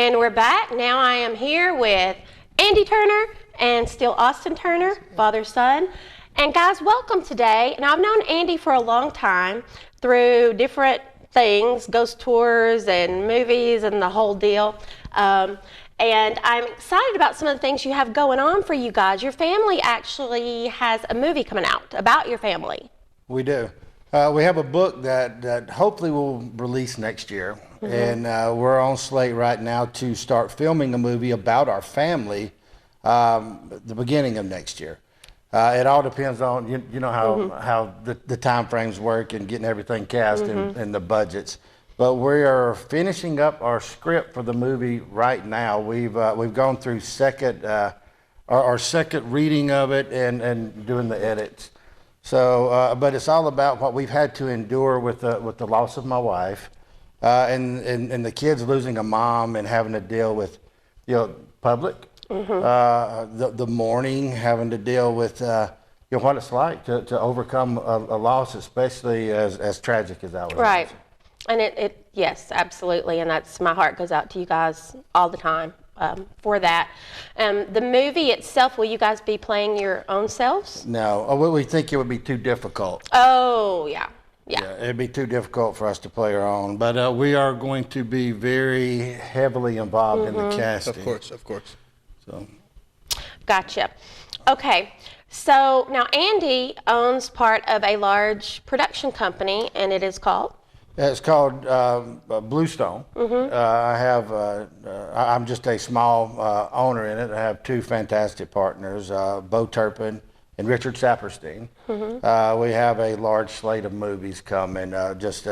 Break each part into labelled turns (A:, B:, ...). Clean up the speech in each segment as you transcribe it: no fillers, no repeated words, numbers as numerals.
A: And we're back. Now I am here with Andy Turner and still Austin Turner, father, son. And guys, welcome today. Now I've known Andy for a long time through different things, ghost tours and movies and the whole deal. And I'm excited about some of the things you have going on for you guys. Your family actually has a movie coming out about your family.
B: We do. We have a book that hopefully will release next year. And we're on slate right now to start filming a movie about our family the beginning of next year. It all depends on, you know how the time frames work and getting everything cast and the budgets. But we are finishing up our script for the movie right now. We've gone through our second reading of it and doing the edits. So, but it's all about what we've had to endure with the loss of my wife, and the kids losing a mom and having to deal with, public, the mourning, having to deal with, what it's like to overcome a loss, especially as tragic as that was.
A: Right. And yes, absolutely. And my heart goes out to you guys all the time for that. The movie itself, will you guys be playing your own selves?
B: No, we think it would be too difficult.
A: Oh, yeah.
B: It'd be too difficult for us to play our own. But we are going to be very heavily involved in the casting.
C: Of course.
B: So.
A: Gotcha. Okay. So now Andy owns part of a large production company, and it is called?
B: It's called Bluestone. I'm just a small owner in it. I have two fantastic partners, Bo Turpin and Richard Saperstein. We have a large slate of movies coming, just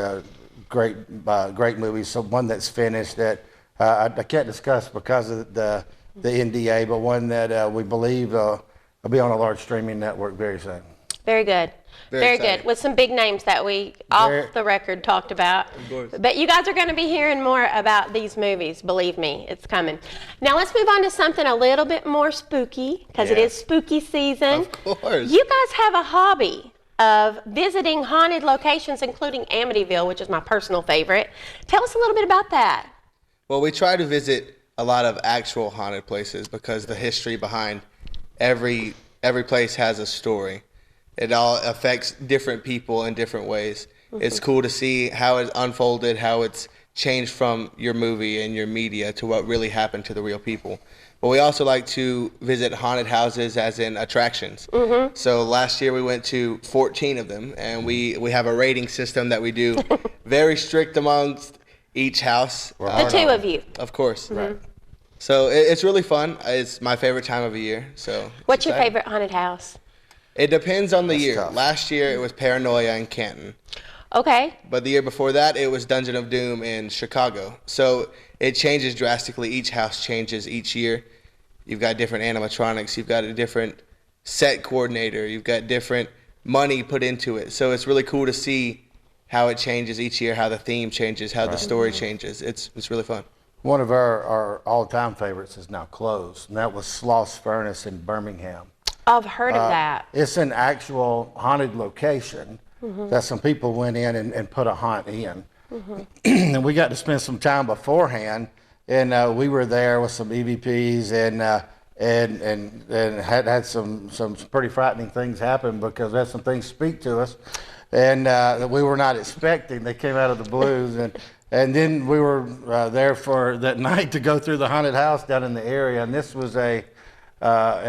B: great movies. So one that's finished that I can't discuss because of the NDA, but one that we believe will be on a large streaming network very soon.
A: Very good. Very good. With some big names that we, off the record, talked about.
C: Of course.
A: But you guys are going to be hearing more about these movies. Believe me, it's coming. Now let's move on to something a little bit more spooky, because it is spooky season.
C: Of course.
A: You guys have a hobby of visiting haunted locations, including Amityville, which is my personal favorite. Tell us a little bit about that.
C: Well, we try to visit a lot of actual haunted places because the history behind every place has a story. It all affects different people in different ways. It's cool to see how it's unfolded, how it's changed from your movie and your media to what really happened to the real people. But we also like to visit haunted houses as in attractions. So last year we went to 14 of them, and we have a rating system that we do very strict amongst each house.
A: The two of you.
C: Of course. Right. So it's really fun. It's my favorite time of the year. So
A: what's your favorite haunted house?
C: It depends on the year.
B: Tough.
C: Last year it was Paranoia in Canton.
A: Okay.
C: But the year before that it was Dungeon of Doom in Chicago. So it changes drastically. Each house changes each year. You've got different animatronics. You've got a different set coordinator. You've got different money put into it. So it's really cool to see how it changes each year, how the theme changes, how the story changes. It's really fun.
B: One of our all-time favorites is now closed, and that was Sloss Furnace in Birmingham.
A: I've heard of that.
B: It's an actual haunted location that some people went in and put a haunt in. And we got to spend some time beforehand, and we were there with some EVPs and had some pretty frightening things happen because we had some things speak to us and that we were not expecting. They came out of the blues, and then we were there for that night to go through the haunted house down in the area, and this was an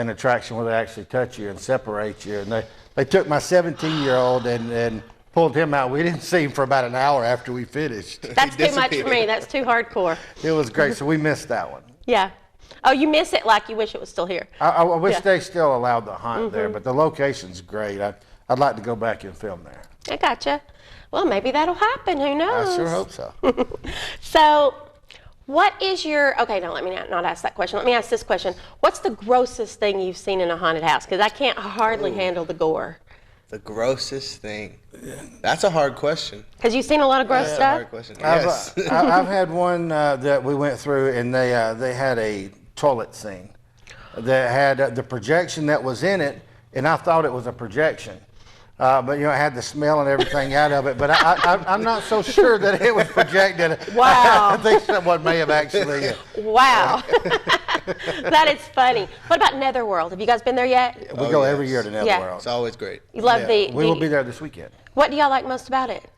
B: attraction where they actually touch you and separate you. And they took my 17-year-old and pulled him out. We didn't see him for about an hour after we finished.
A: That's too much for me. That's too hardcore.
B: It was great, so we missed that one.
A: Yeah. Oh, you miss it like you wish it was still here.
B: I wish they still allowed the hunt there, but the location's great. I'd like to go back and film there.
A: I gotcha. Well, maybe that'll happen. Who knows?
B: I sure hope so.
A: So, what is your, okay, no, let me not ask that question. Let me ask this question. What's the grossest thing you've seen in a haunted house? Because I can't hardly handle the gore.
C: The grossest thing. That's a hard question.
A: Because you've seen a lot of gross
C: That's a
A: stuff?
C: hard question. Yes.
B: I've had one that we went through, and they had a toilet scene that had the projection that was in it, and I thought it was a projection. But you know, it had the smell and everything out of it. But I'm not so sure that it was projected.
A: Wow.
B: I think someone may have actually.
A: Wow. That is funny. What about Netherworld? Have you guys been there yet?
B: We go every year to Netherworld.
C: It's always great.
A: You love
B: We will be there this weekend.
A: What do y'all like most about it?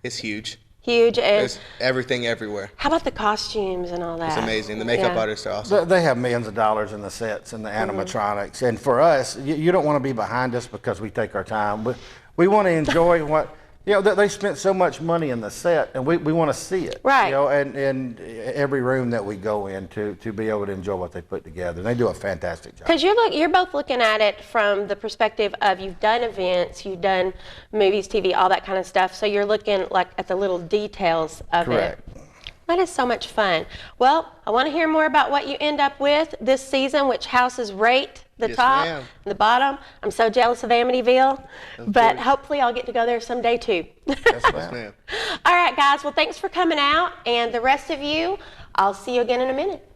C: It's huge.
A: Huge. And
C: There's everything everywhere.
A: how about the costumes and all that?
C: It's amazing. The makeup artists are awesome.
B: They have millions of dollars in the sets and the animatronics. And for us, you don't want to be behind us because we take our time. We want to enjoy what, you know, they spent so much money in the set, and we want to see it.
A: Right.
B: You know, and every room that we go in to be able to enjoy what they put together. They do a fantastic job.
A: Because you're both looking at it from the perspective of you've done events, you've done movies, TV, all that kind of stuff. So you're looking like at the little details of
B: Correct.
A: it. That is so much fun. Well, I want to hear more about what you end up with this season, which houses rate the
C: Yes,
A: top
C: ma'am.
A: and the bottom. I'm so jealous of Amityville, but
C: course.
A: hopefully I'll get to go there someday too.
B: Yes,
C: Yes, ma'am.
A: All right, guys. Well, thanks for coming out, and the rest of you, I'll see you again in a minute.